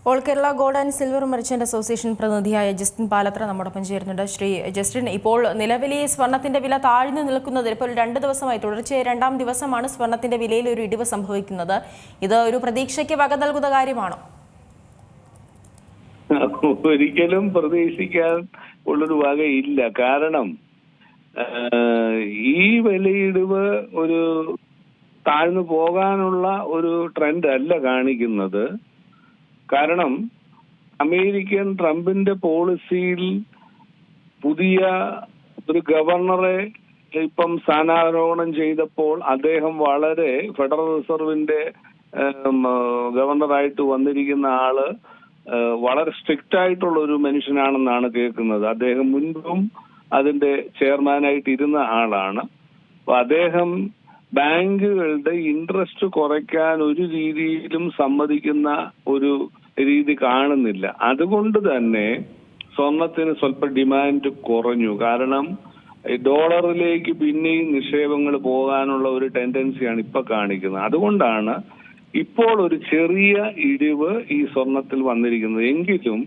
All Kerala gold and silver merchant association പ്രതിനിധിയായ Justin Palathra നമ്മോടൊപ്പം ചേരുന്നുണ്ട്. ശ്രീ ജസ്റ്റിൻ, ഇപ്പോൾ നിലവിലെ സ്വർണത്തിന്റെ വില താഴ്ന്നു നിൽക്കുന്നത് ഇപ്പോൾ 2 ദിവസമായി തുടർച്ചയായി 2ാം ദിവസമാണ് സ്വർണത്തിന്റെ വിലയിൽ ഒരു ഇടിവ് സംഭവിക്കുന്നത്. ഇത് ഒരു പ്രതീക്ഷയ്ക്ക് വക നൽകുന്ന കാര്യമാണോ? ഒരിക്കലും പ്രതീക്ഷിക്കാൻ ഉള്ളൊരു വകയില്ല. കാരണം ഈ വിലയിടിവ് ഒരു താഴ്ന്നു പോകാനുള്ള ഒരു ട്രെൻഡ് അല്ല കാണിക്കുന്നത്. കാരണം അമേരിക്കൻ ട്രംപിന്റെ പോളിസിയിൽ പുതിയ ഒരു ഗവർണറെ ഇപ്പം സ്ഥാനാരോഹണം ചെയ്തപ്പോൾ അദ്ദേഹം വളരെ ഫെഡറൽ റിസർവിന്റെ ഗവർണറായിട്ട് വന്നിരിക്കുന്ന ആള് വളരെ സ്ട്രിക്റ്റ് ആയിട്ടുള്ള ഒരു മനുഷ്യനാണെന്നാണ് കേൾക്കുന്നത്. അദ്ദേഹം മുൻപും അതിന്റെ ചെയർമാനായിട്ട് ഇരുന്ന ആളാണ്. അപ്പൊ അദ്ദേഹം ബാങ്കുകളുടെ ഇൻട്രസ്റ്റ് കുറയ്ക്കാൻ ഒരു രീതിയിലും സമ്മതിക്കുന്ന ഒരു രീതി കാണുന്നില്ല. അതുകൊണ്ട് തന്നെ സ്വർണത്തിന് സ്വല്പ ഡിമാൻഡ് കുറഞ്ഞു. കാരണം ഡോളറിലേക്ക് പിന്നെയും നിക്ഷേപങ്ങൾ പോകാനുള്ള ഒരു ടെൻഡൻസിയാണ് ഇപ്പൊ കാണിക്കുന്നത്. അതുകൊണ്ടാണ് ഇപ്പോൾ ഒരു ചെറിയ ഇടിവ് ഈ സ്വർണത്തിൽ വന്നിരിക്കുന്നത്. എങ്കിലും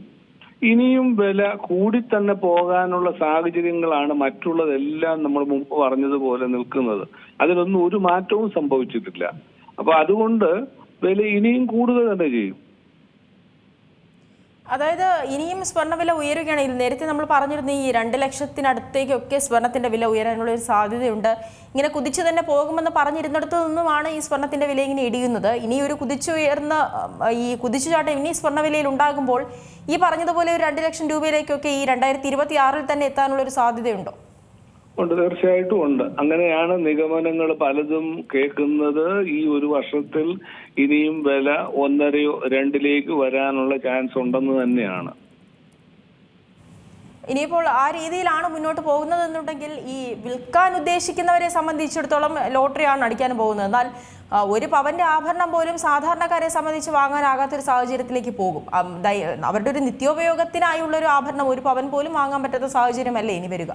ഇനിയും വില കൂടി തന്നെ പോകാനുള്ള സാഹചര്യങ്ങളാണ് മറ്റുള്ളതെല്ലാം നമ്മൾ മുമ്പ് പറഞ്ഞതുപോലെ നിൽക്കുന്നത്. അതിലൊന്നും ഒരു മാറ്റവും സംഭവിച്ചിട്ടില്ല. അപ്പൊ അതുകൊണ്ട് വില ഇനിയും കൂടുതൽ തന്നെ ചെയ്യും. അതായത് ഇനിയും സ്വർണ്ണവില ഉയരുകയാണെങ്കിൽ നേരത്തെ നമ്മൾ പറഞ്ഞിരുന്ന ഈ 2 ലക്ഷത്തിനടുത്തേക്കൊക്കെ സ്വർണത്തിന്റെ വില ഉയരാനുള്ള ഒരു സാധ്യതയുണ്ട്. ഇങ്ങനെ കുതിച്ചു തന്നെ പോകുമെന്ന് പറഞ്ഞിരുന്നിടത്തു നിന്നുമാണ് ഈ സ്വർണത്തിന്റെ വില ഇങ്ങനെ ഇടിയുന്നത്. ഇനി ഒരു ഈ കുതിച്ചുചാട്ടം ഇനി സ്വർണ്ണവിലയിൽ ഉണ്ടാകുമ്പോൾ ഈ പറഞ്ഞതുപോലെ ഒരു 2 ലക്ഷം രൂപയിലേക്കൊക്കെ ഈ 2026 തന്നെ എത്താനുള്ള ഒരു സാധ്യതയുണ്ടോ? ഉണ്ട്, തീർച്ചയായിട്ടും ഉണ്ട്. അങ്ങനെയാണ് നിഗമനങ്ങൾ പലതും കേൾക്കുന്നത്. ഈ ഒരു വർഷത്തിൽ ഇനിയും വില 1.5-2 വരാനുള്ള ചാൻസ് ഉണ്ടെന്ന് തന്നെയാണ്. ഇനിയിപ്പോൾ ആ രീതിയിലാണ് മുന്നോട്ട് പോകുന്നതെന്നുണ്ടെങ്കിൽ ഈ വിൽക്കാൻ ഉദ്ദേശിക്കുന്നവരെ സംബന്ധിച്ചിടത്തോളം ലോട്ടറിയാണ് അടിക്കാൻ പോകുന്നത്. എന്നാൽ ഒരു പവന്റെ ആഭരണം പോലും സാധാരണക്കാരെ സംബന്ധിച്ച് വാങ്ങാനാകാത്തൊരു സാഹചര്യത്തിലേക്ക് പോകും. അവരുടെ ഒരു നിത്യോപയോഗത്തിനായുള്ള ഒരു ആഭരണം 1 പവൻ പോലും വാങ്ങാൻ പറ്റാത്ത സാഹചര്യമല്ലേ ഇനി വരിക?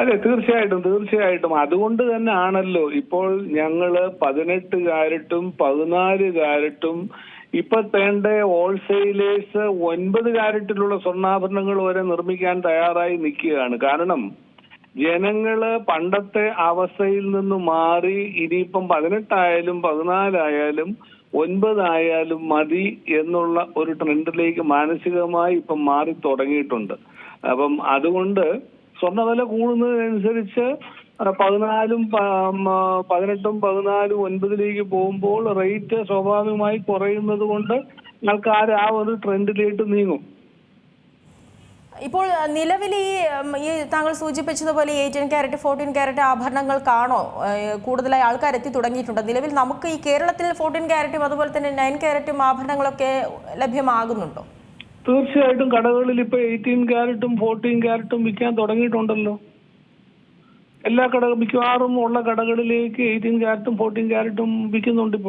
അതെ, തീർച്ചയായിട്ടും. അതുകൊണ്ട് തന്നെ ആണല്ലോ ഇപ്പോൾ ഞങ്ങള് 18 കാരറ്റും 14 കാരറ്റും ഇപ്പൊ വേണ്ട ഹോൾസെയിലേഴ്സ് 9 കാരറ്റിലുള്ള സ്വർണ്ണാഭരണങ്ങൾ വരെ നിർമ്മിക്കാൻ തയ്യാറായി നിൽക്കുകയാണ്. കാരണം ജനങ്ങള് പണ്ടത്തെ അവസ്ഥയിൽ നിന്ന് മാറി ഇനിയിപ്പം 18 ആയാലും 14 ആയാലും 9 ആയാലും മതി എന്നുള്ള ഒരു ട്രെൻഡിലേക്ക് മാനസികമായി ഇപ്പം മാറി തുടങ്ങിയിട്ടുണ്ട്. അപ്പം അതുകൊണ്ട് സ്വർണ്ണവില കൂടുന്നതിനനുസരിച്ച് 14-ഉം 18-ഉം 14-ഉം 9-ലേക്ക് പോകുമ്പോൾ റേറ്റ് സ്വാഭാവികമായി കുറയുന്നത് കൊണ്ട് ആൾക്കാർ ആ ഒരു ട്രെൻഡിലേക്ക് നീങ്ങും. ഇപ്പോൾ നിലവിൽ ഈ താങ്കൾ സൂചിപ്പിച്ചതുപോലെ 18 കാരറ്റ് 14 കാരറ്റ് ആഭരണങ്ങൾക്കാണോ കൂടുതലായി ആൾക്കാർ എത്തി തുടങ്ങിയിട്ടുണ്ട്? നിലവിൽ നമുക്ക് ഈ കേരളത്തിൽ 14 കാരറ്റും അതുപോലെ തന്നെ 9 കാരറ്റും ആഭരണങ്ങളൊക്കെ ലഭ്യമാകുന്നുണ്ടോ? തീർച്ചയായിട്ടും കടകളിൽ ഇപ്പൊ 18 കാരറ്റും 14 കാരറ്റും വിൽക്കാൻ തുടങ്ങിയിട്ടുണ്ടല്ലോ. എല്ലാ മിക്കവാറും ഉള്ള കടകളിലേക്ക് 18 കാരറ്റും 14 കാരറ്റും വിൽക്കുന്നുണ്ട്.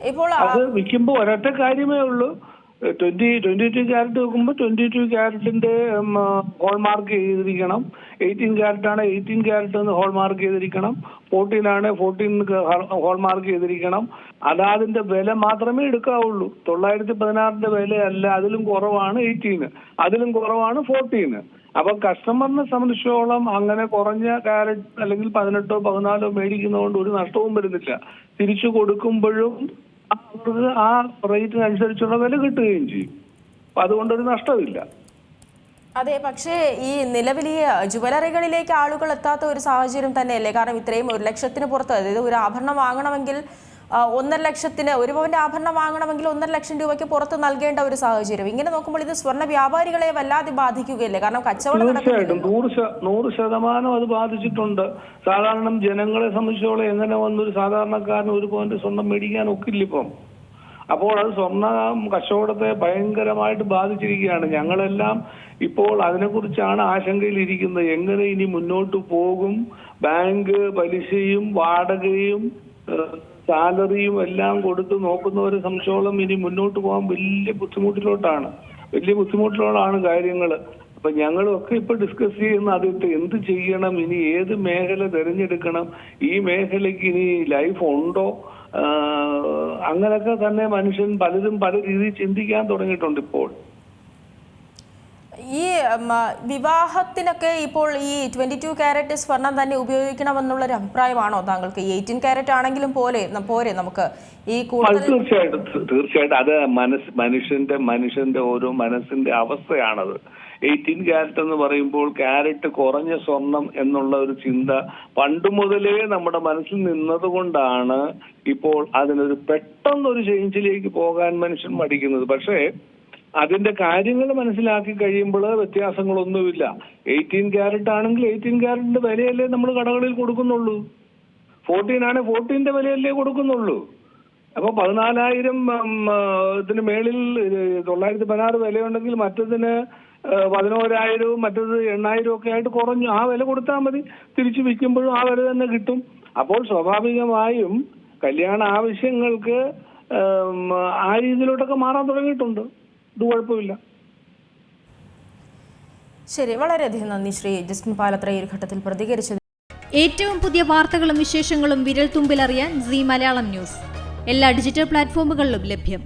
ഇപ്പോൾ അത് വിൽക്കുമ്പോ ഒരൊറ്റ കാര്യമേ ഉള്ളൂ. 22 കാരറ്റ് വെക്കുമ്പോൾ 22 കാരറ്റിന്റെ ഹോൾമാർക്ക് ചെയ്തിരിക്കണം. 18 കാരറ്റാണ് 18 കാരറ്റ് എന്ന് ഹോൾമാർക്ക് ചെയ്തിരിക്കണം. 14 ആണ് 14 ഹോൾമാർക്ക് ചെയ്തിരിക്കണം. അതിന്റെ വില മാത്രമേ എടുക്കാവുള്ളൂ. 916 വിലയല്ല, അതിലും കുറവാണ് 18, അതിലും കുറവാണ് 14. അപ്പൊ കസ്റ്റമറിനെ സംബന്ധിച്ചോളം അങ്ങനെ കുറഞ്ഞ കാരറ്റ് അല്ലെങ്കിൽ 18-ഓ 14-ഓ മേടിക്കുന്നതുകൊണ്ട് ഒരു നഷ്ടവും വരുന്നില്ല. തിരിച്ചു കൊടുക്കുമ്പോഴും അവർക്ക് ആ റേറ്റിനനുസരിച്ചുള്ള വില കിട്ടുകയും ചെയ്യും. അപ്പൊ അതുകൊണ്ടൊരു നഷ്ടമില്ല. അതെ, പക്ഷേ ഈ നിലവിൽ ജുവലറികളിലേക്ക് ആളുകൾ എത്താത്ത ഒരു സാഹചര്യം തന്നെയല്ലേ? കാരണം ഇത്രയും 1 ലക്ഷത്തിന് പുറത്ത്, അതായത് ഒരു ആഭരണം വാങ്ങണമെങ്കിൽ 1.5 ലക്ഷത്തിന്, 1 പവന്റെ ആഭരണം വാങ്ങണമെങ്കിൽ 1.5 ലക്ഷം രൂപയ്ക്ക് പുറത്ത് നൽകേണ്ട ഒരു സാഹചര്യം. ഇങ്ങനെ നോക്കുമ്പോൾ ഇത് സ്വർണ്ണ വ്യാപാരികളെ വല്ലാതെ ബാധിക്കുകയല്ലേ? കാരണം കച്ചവടം തീർച്ചയായിട്ടും 100% അത് ബാധിച്ചിട്ടുണ്ട്. സാധാരണ ജനങ്ങളെ സംബന്ധിച്ചോളം എങ്ങനെ വന്നൊരു സാധാരണക്കാരന് 1 പവന്റെ സ്വർണം മേടിക്കാൻ ഒക്കില്ല ഇപ്പം. അപ്പോൾ അത് സ്വർണ്ണ കച്ചവടത്തെ ഭയങ്കരമായിട്ട് ബാധിച്ചിരിക്കുകയാണ്. ഞങ്ങളെല്ലാം ഇപ്പോൾ അതിനെക്കുറിച്ചാണ് ആശങ്കയിലിരിക്കുന്നത്. എങ്ങനെ ഇനി മുന്നോട്ട് പോകും? ബാങ്ക് പലിശയും വാടകയും സാലറിയും എല്ലാം കൊടുത്ത് നോക്കുന്നവരെ സംബന്ധിച്ചോളം ഇനി മുന്നോട്ട് പോകാൻ വലിയ ബുദ്ധിമുട്ടിലോട്ടാണ് കാര്യങ്ങൾ. അപ്പൊ ഞങ്ങളൊക്കെ ഇപ്പൊ ഡിസ്കസ് ചെയ്യുന്ന അതിട്ട് എന്ത് ചെയ്യണം, ഇനി ഏത് മേഖല തിരഞ്ഞെടുക്കണം, ഈ മേഖലയ്ക്ക് ഇനി ലൈഫ് ഉണ്ടോ, അങ്ങനെയൊക്കെ തന്നെ മനുഷ്യൻ പലരും പല രീതിയിൽ ചിന്തിക്കാൻ തുടങ്ങിയിട്ടുണ്ട് ഇപ്പോൾ. ഈ വിവാഹത്തിനൊക്കെ ഇപ്പോൾ ഈ 22 കാരറ്റ് സ്വർണം തന്നെ ഉപയോഗിക്കണമെന്നുള്ളൊരു അഭിപ്രായമാണോ താങ്കൾക്ക്? 18 കാരറ്റ് ആണെങ്കിലും പോരെ നമുക്ക് ഈ തീർച്ചയായിട്ടും അത് മനുഷ്യന്റെ ഓരോ മനസ്സിന്റെ അവസ്ഥയാണത്. 18 കാരറ്റ് എന്ന് പറയുമ്പോൾ കാരറ്റ് കുറഞ്ഞ സ്വർണം എന്നുള്ള ഒരു ചിന്ത പണ്ട് മുതലേ നമ്മുടെ മനസ്സിൽ നിന്നതുകൊണ്ടാണ് ഇപ്പോൾ അതിനൊരു പെട്ടെന്നൊരു ചേഞ്ചിലേക്ക് പോകാൻ മനുഷ്യൻ മടിക്കുന്നത്. പക്ഷേ അതിന്റെ കാര്യങ്ങൾ മനസ്സിലാക്കി കഴിയുമ്പോൾ വ്യത്യാസങ്ങളൊന്നുമില്ല. 18 കാരറ്റ് ആണെങ്കിൽ 18 കാരറ്റിന്റെ വിലയല്ലേ നമ്മൾ കടകളിൽ കൊടുക്കുന്നുള്ളൂ. 14 ആണെങ്കിൽ 14ന്റെ വിലയല്ലേ കൊടുക്കുന്നുള്ളൂ. അപ്പൊ 14,000 മേളിൽ 916 വിലയുണ്ടെങ്കിൽ മറ്റതിന് 11,000 മറ്റത് 8,000 ഒക്കെ ആയിട്ട് കുറഞ്ഞു. ആ വില കൊടുത്താൽ മതി. തിരിച്ചു വിൽക്കുമ്പോഴും ആ വില തന്നെ കിട്ടും. അപ്പോൾ സ്വാഭാവികമായും കല്യാണ ആവശ്യങ്ങൾക്ക് ആ രീതിയിലോട്ടൊക്കെ മാറാൻ തുടങ്ങിയിട്ടുണ്ട്. ഇത് കുഴപ്പമില്ല. ശരി, വളരെയധികം നന്ദി ശ്രീ ജസ്റ്റിൻ പാലത്ര ഈ ഒരു ഘട്ടത്തിൽ പ്രതികരിച്ചത്. ഏറ്റവും പുതിയ വാർത്തകളും വിശേഷങ്ങളും വിരൽ തുമ്പിലറിയാൻ സീ മലയാളം ന്യൂസ് എല്ലാ ഡിജിറ്റൽ പ്ലാറ്റ്ഫോമുകളിലും ലഭ്യം.